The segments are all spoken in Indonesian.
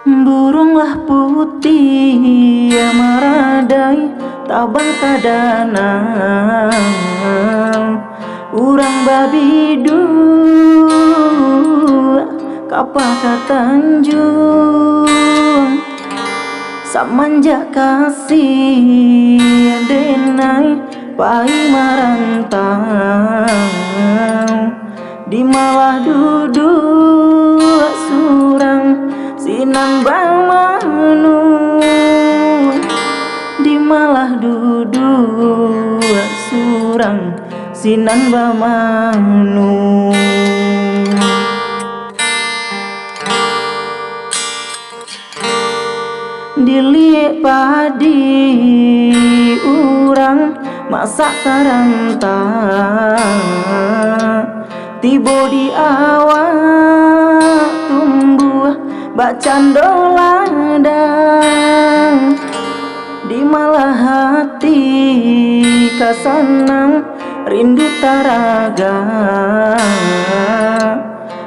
Burunglah putih ya maradai tabang kadanang urang babidu kapaka Tanjung samanja kasih denai pai marantang di malah duduk surang sinan bamanu di malah duduk surang sinan bamanu. Diliek padi urang masak karantang tibo di awak tumbuh bak cando ladang di malah hati kasanang rindu taraga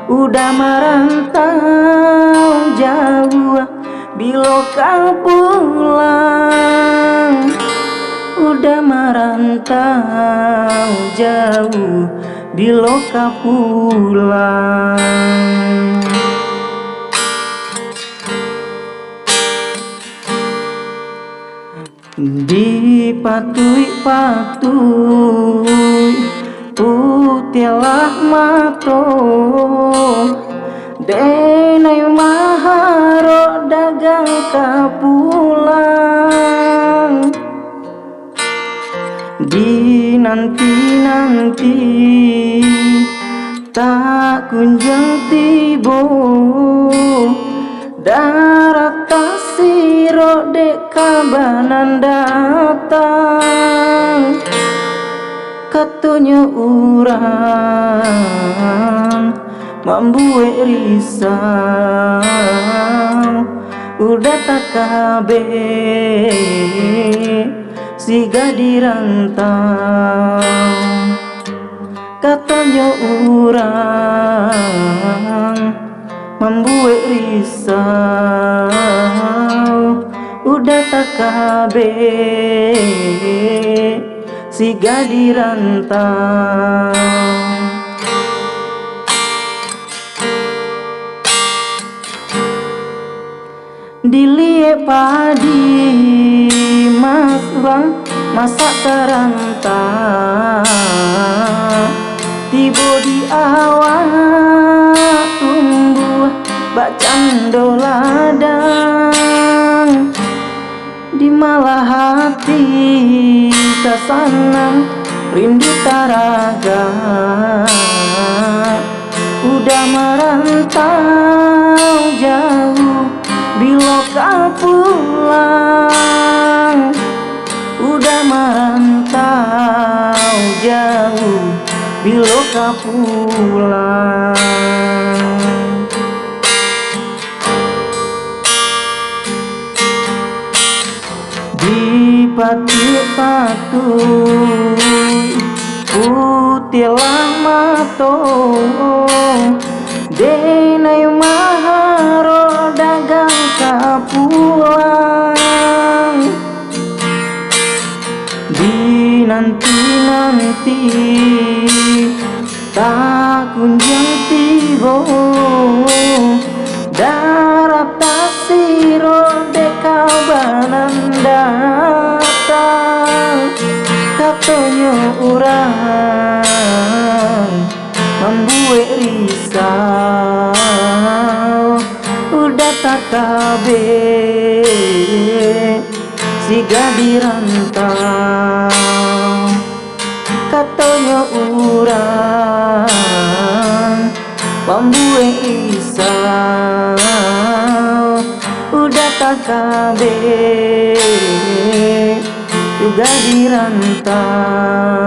udah merantau jauh bila kau pulang udah merantau jauh bila kau pulang. Dipatui-patui putialah mato denai maharo dagang kapulang di nanti-nanti tak kunjung tibo darat tasiro dek kabanan datang katanya urang membuat risau udah tak kabe siga dirantau katanya urang membuat risau udah tak kabe siga dirantau. Diliek padi mas bang masak karantang tibo di awak tumbuh bak cando ladang di malah hati kasanang rindu taraga udah merantau jauh bila kau pulang udah merantau jauh bila kau pulang. Dipatui putialah mato denai maharo dagang kapulang di nanti-nanti tak kunjung tibo darat tasiro dek kabanan datang katanya urang membuat risau udah tak kabe siga dirantau katanya urang membuat risau udah tak kabe juga dirantau.